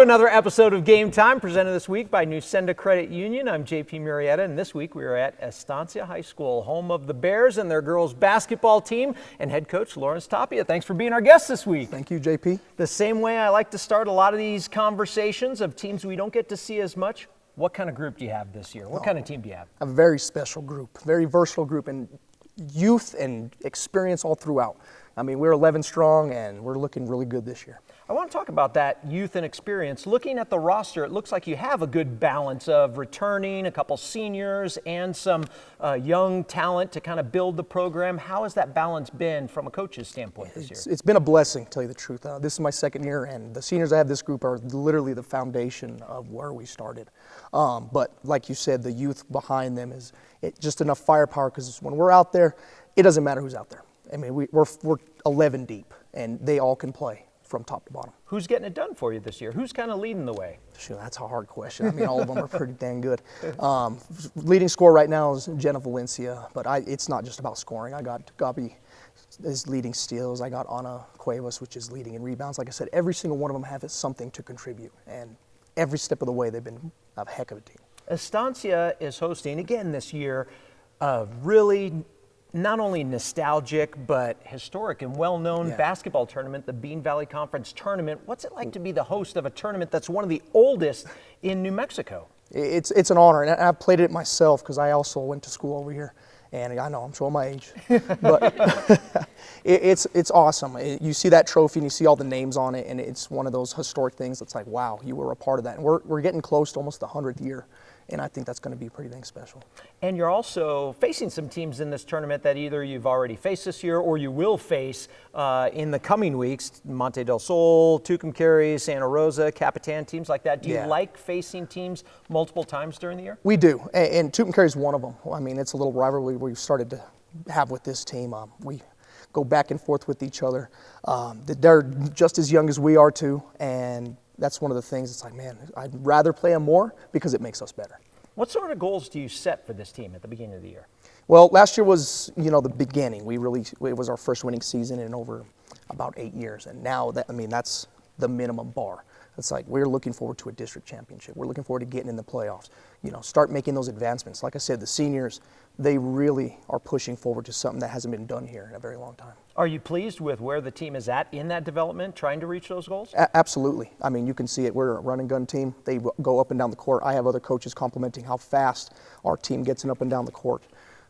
to another episode of Game Time, presented this week by Nusenda Credit Union. I'm JP Murrieta, and this week we are at Estancia High School, home of the Bears and their girls basketball team, and head coach Lawrence Tapia. Thanks for being our guest this week. Thank you, JP. The same way I like to start a lot of these conversations of teams we don't get to see as much. What kind of group do you have this year? What kind of team do you have? A very special group, very versatile group, and youth and experience all throughout. I mean, we're 11 strong, and we're looking really good this year. I want to talk about that youth and experience. Looking at the roster, it looks like you have a good balance of returning, a couple seniors, and some young talent to kind of build the program. How has that balance been from a coach's standpoint this year? It's been a blessing, to tell you the truth. This is my second year, and the seniors I have this group are literally the foundation of where we started. But like you said, the youth behind them is just enough firepower, because when we're out there, it doesn't matter who's out there. I mean, we're 11 deep, and they all can play from top to bottom. Who's getting it done for you this year? Who's kind of leading the way? Sure, that's a hard question. I mean, all of them are pretty dang good. Leading scorer right now is Jenna Valencia, but it's not just about scoring. I got Gabi is leading steals. I got Ana Cuevas, which is leading in rebounds. Like I said, every single one of them has something to contribute, and every step of the way they've been a heck of a team. Estancia is hosting, again this year, a really not only nostalgic, but historic and well-known basketball tournament, the Bean Valley Conference Tournament. What's it like to be the host of a tournament that's one of the oldest in New Mexico? It's an honor, and I've played it myself because I also went to school over here. And I know I'm showing my age, but it's awesome. You see that trophy and you see all the names on it, and it's one of those historic things that's like, wow, you were a part of that. And we're getting close to almost the 100th year, and I think that's going to be pretty dang special. And you're also facing some teams in this tournament that either you've already faced this year or you will face in the coming weeks. Monte del Sol, Tucumcari, Santa Rosa, Capitan, teams like that. Do you like facing teams multiple times during the year? We do, and Tucumcari is one of them. I mean, it's a little rivalry we've started to have with this team. We go back and forth with each other. They're just as young as we are too, and that's one of the things. It's like, man, I'd rather play them more because it makes us better. What sort of goals do you set for this team at the beginning of the year? Well, last year was, the beginning. It was our first winning season in over about 8 years, and now that's the minimum bar. It's like we're looking forward to a district championship. We're looking forward to getting in the playoffs. Start making those advancements. Like I said, the seniors, they really are pushing forward to something that hasn't been done here in a very long time. Are you pleased with where the team is at in that development, trying to reach those goals? Absolutely. I mean, you can see it. We're a run and gun team. They go up and down the court. I have other coaches complimenting how fast our team gets up and down the court.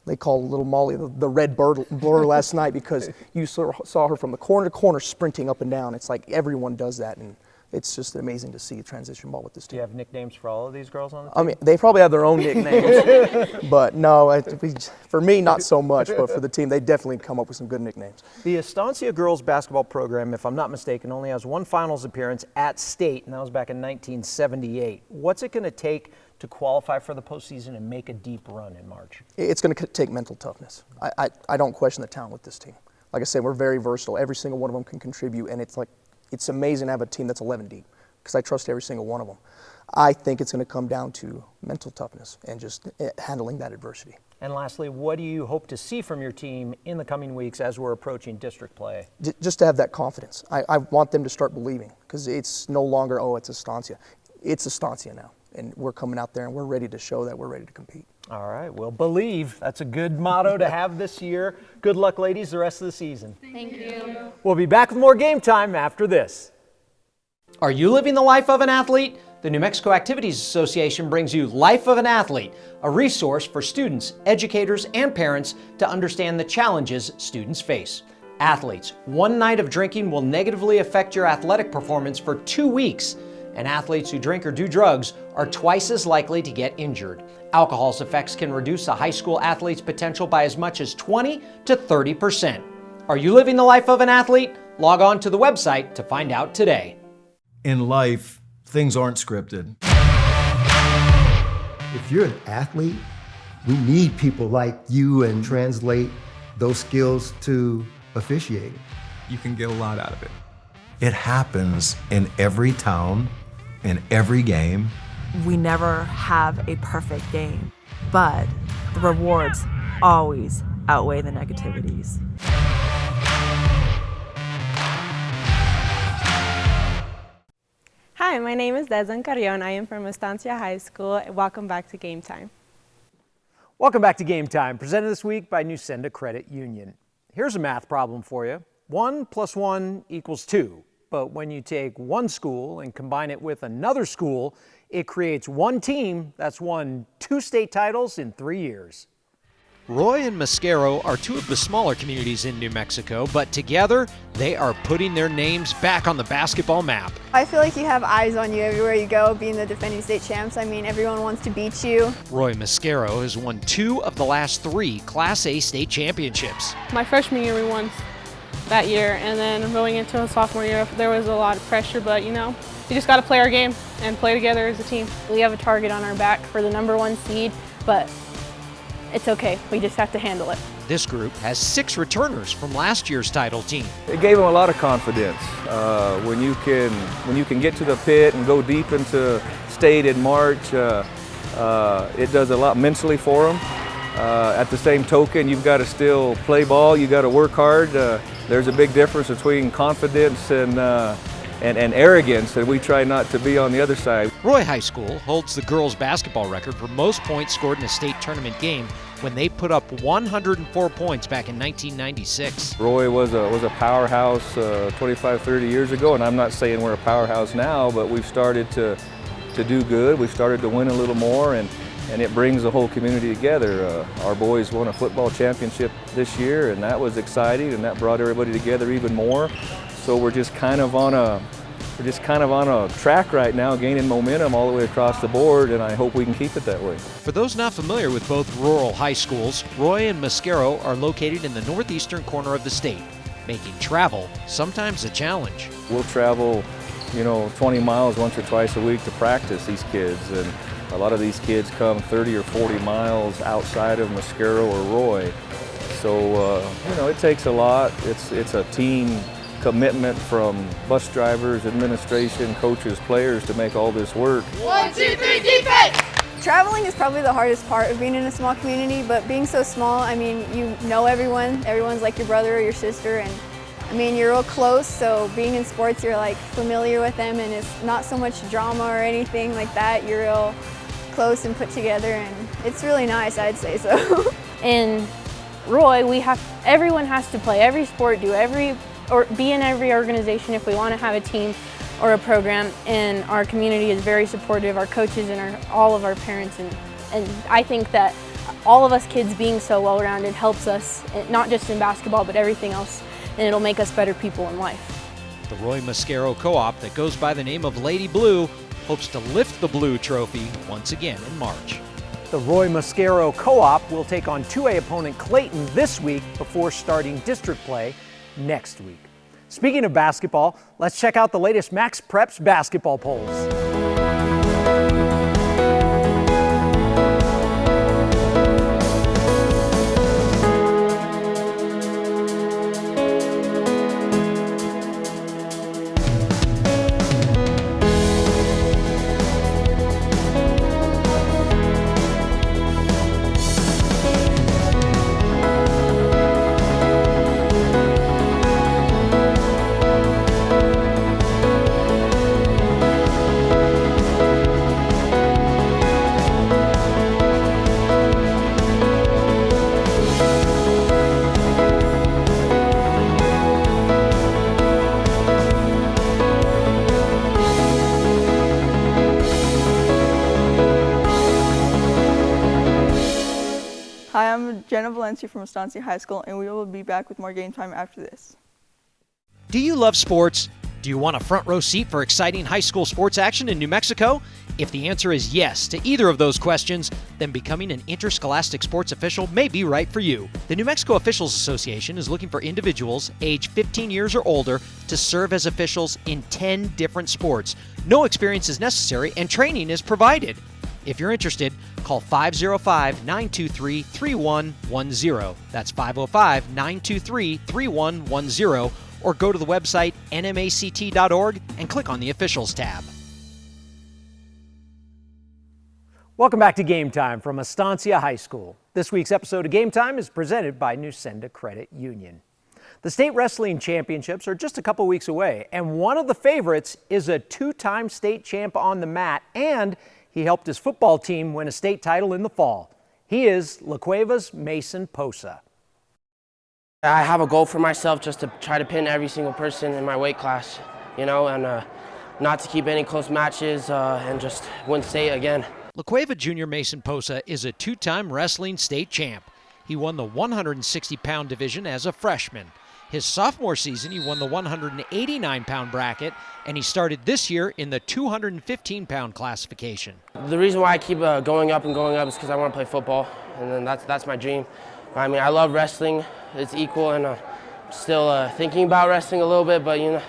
They call little Molly the red blur last night because you saw her from the corner to corner sprinting up and down. It's like everyone does that, and it's just amazing to see a transition ball with this team. Do you have nicknames for all of these girls on the team? I mean, they probably have their own nicknames, but no, for me, not so much. But for the team, they definitely come up with some good nicknames. The Estancia girls basketball program, if I'm not mistaken, only has one finals appearance at state, and that was back in 1978. What's it going to take to qualify for the postseason and make a deep run in March? It's going to take mental toughness. I don't question the talent with this team. Like I said, we're very versatile. Every single one of them can contribute, and it's amazing to have a team that's 11 deep because I trust every single one of them. I think it's going to come down to mental toughness and just handling that adversity. And lastly, what do you hope to see from your team in the coming weeks as we're approaching district play? Just to have that confidence. I want them to start believing because it's no longer, it's Estancia. It's Estancia now, and we're coming out there and we're ready to show that we're ready to compete. All right, well, believe. That's a good motto to have this year. Good luck, ladies, the rest of the season. Thank you. We'll be back with more Game Time after this. Are you living the life of an athlete? The New Mexico Activities Association brings you Life of an Athlete, a resource for students, educators, and parents to understand the challenges students face. Athletes, one night of drinking will negatively affect your athletic performance for 2 weeks. And athletes who drink or do drugs are twice as likely to get injured. Alcohol's effects can reduce a high school athlete's potential by as much as 20 to 30%. Are you living the life of an athlete? Log on to the website to find out today. In life, things aren't scripted. If you're an athlete, we need people like you and translate those skills to officiating. You can get a lot out of it. It happens in every town, in every game. We never have a perfect game, but the rewards always outweigh the negativities. Hi, Hi, my name is Desan Carrion. I am from Estancia High School. Welcome back to Game Time. Welcome back to Game Time, presented this week by Nusenda Credit Union. Here's a math problem for you. 1 + 1 = 2. But when you take one school and combine it with another school, it creates one team that's won 2 state titles in 3 years. Roy and Mosquero are 2 of the smaller communities in New Mexico, but together they are putting their names back on the basketball map. I feel like you have eyes on you everywhere you go, being the defending state champs. I mean, everyone wants to beat you. Roy Mosquero has won 2 of the last 3 Class A state championships. My freshman year we won that year, and then going into a sophomore year there was a lot of pressure, but you know, we just got to play our game and play together as a team. We have a target on our back for the #1 seed, but it's okay. We just have to handle it. This group has 6 returners from last year's title team. It gave them a lot of confidence. When you can get to the pit and go deep into state in March, it does a lot mentally for them. At the same token, you've got to still play ball. You got to work hard. There's a big difference between confidence and arrogance, and we try not to be on the other side. Roy High School holds the girls' basketball record for most points scored in a state tournament game when they put up 104 points back in 1996. Roy was a powerhouse 25, 30 years ago, and I'm not saying we're a powerhouse now, but we've started to do good. We've started to win a little more, and it brings the whole community together. Our boys won a football championship this year, and that was exciting, and that brought everybody together even more. So we're just kind of on a track right now, gaining momentum all the way across the board, and I hope we can keep it that way. For those not familiar with both rural high schools, Roy and Mosquero are located in the northeastern corner of the state, making travel sometimes a challenge. We'll travel, 20 miles once or twice a week to practice these kids, and a lot of these kids come 30 or 40 miles outside of Mosquero or Roy. So, it takes a lot. It's a team commitment from bus drivers, administration, coaches, players to make all this work. 1, 2, 3, defense! Traveling is probably the hardest part of being in a small community, but being so small, I mean, you know everyone. Everyone's like your brother or your sister, and I mean, you're real close, so being in sports, you're like familiar with them, and it's not so much drama or anything like that. You're real close and put together, and it's really nice, I'd say so. In Roy, everyone has to play every sport, or be in every organization if we want to have a team or a program, and our community is very supportive, our coaches and all of our parents, and I think that all of us kids being so well-rounded helps us, not just in basketball, but everything else, and it'll make us better people in life. The Roy Mosquero Co-op that goes by the name of Lady Blue hopes to lift the Blue Trophy once again in March. The Roy Mosquero Co-op will take on 2A opponent Clayton this week before starting district play next week. Speaking of basketball, let's check out the latest Max Preps basketball polls. Hi, I'm Jenna Valencia from Estancia High School, and we will be back with more Game Time after this. Do you love sports? Do you want a front row seat for exciting high school sports action in New Mexico? If the answer is yes to either of those questions, then becoming an interscholastic sports official may be right for you. The New Mexico Officials Association is looking for individuals age 15 years or older to serve as officials in 10 different sports. No experience is necessary and training is provided. If you're interested, call 505-923-3110. That's 505-923-3110, or go to the website nmact.org and click on the Officials tab. Welcome back to Game Time from Estancia High School. This week's episode of Game Time is presented by Nusenda Credit Union. The state wrestling championships are just a couple weeks away, and one of the favorites is a two-time state champ on the mat, and he helped his football team win a state title in the fall. He is La Cueva's Mason Posa. I have a goal for myself just to try to pin every single person in my weight class, you know, and not to keep any close matches and just win state again. La Cueva Junior Mason Posa is a two-time wrestling state champ. He won the 160-pound division as a freshman. His sophomore season, he won the 189-pound bracket, and he started this year in the 215-pound classification. The reason why I keep going up and going up is because I want to play football, and then that's my dream. I mean, I love wrestling. It's equal, and still thinking about wrestling a little bit, but you know,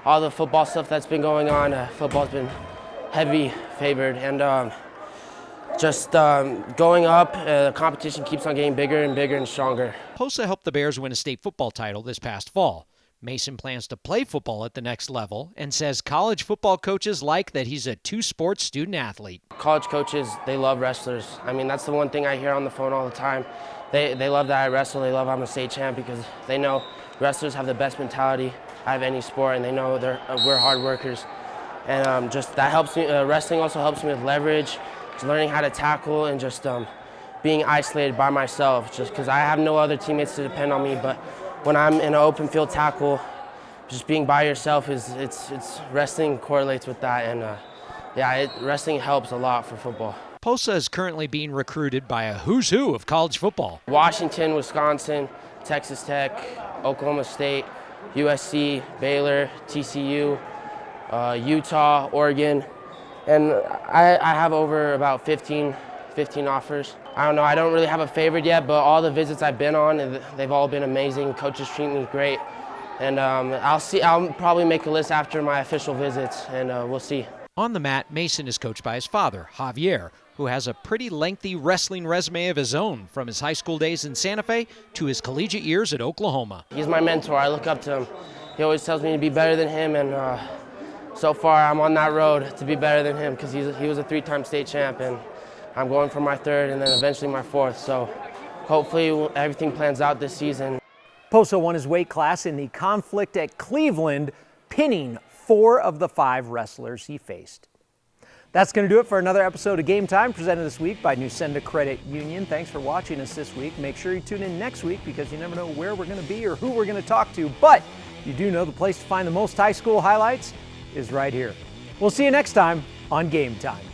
all the football stuff that's been going on, football's been heavy favored, and just going up, the competition keeps on getting bigger and bigger and stronger. Posa helped the Bears win a state football title this past fall. Mason plans to play football at the next level and says college football coaches like that he's a two-sport student athlete. College coaches, they love wrestlers. I mean, that's the one thing I hear on the phone all the time. They love that I wrestle, they love I'm a state champ because they know wrestlers have the best mentality out of any sport, and they know we're hard workers. And just that helps me, wrestling also helps me with leverage, just learning how to tackle, and just being isolated by myself, just because I have no other teammates to depend on me. But when I'm in an open field tackle, just being by yourself it's wrestling correlates with that, and wrestling helps a lot for football. Posa is currently being recruited by a who's who of college football. Washington, Wisconsin, Texas Tech, Oklahoma State, USC, Baylor, TCU, Utah, Oregon, and I have over about 15 offers. I don't know, I don't really have a favorite yet, but all the visits I've been on, they've all been amazing. Coaches treat me great, and I'll probably make a list after my official visits, and we'll see. On the mat, Mason is coached by his father, Javier, who has a pretty lengthy wrestling resume of his own, from his high school days in Santa Fe to his collegiate years at Oklahoma. He's my mentor. I look up to him. He always tells me to be better than him, and so far I'm on that road to be better than him because he was a three-time state champ, and I'm going for my third and then eventually my fourth. So hopefully everything plans out this season. Posa won his weight class in the conflict at Cleveland, pinning 4 of the 5 wrestlers he faced. That's going to do it for another episode of Game Time, presented this week by Nusenda Credit Union. Thanks for watching us this week. Make sure you tune in next week because you never know where we're going to be or who we're going to talk to, but you do know the place to find the most high school highlights is right here. We'll see you next time on Game Time.